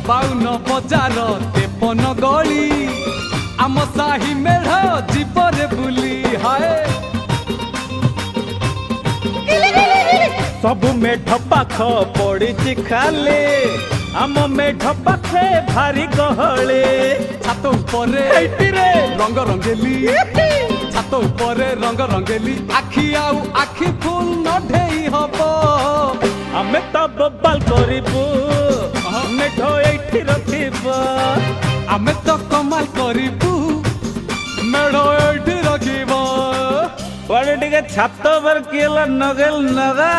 बाउन बजार तेपन गली आम साही मेढ़ जीवरे बुली हाय सब मेढ पाख पड़ी खाले आम मेढ पाखे भारी गहले छात उपरे रंग रंगेली छात उपरे रंग रंगेली आखि आउ आखि फुल नढेई हबो आमे तो बबाल करिबू मेढ एठी रखिबो आमे तो कमाल करिबू मेढ़ एठी रखिबो बड़े टिके छात पर केला नगेल नगा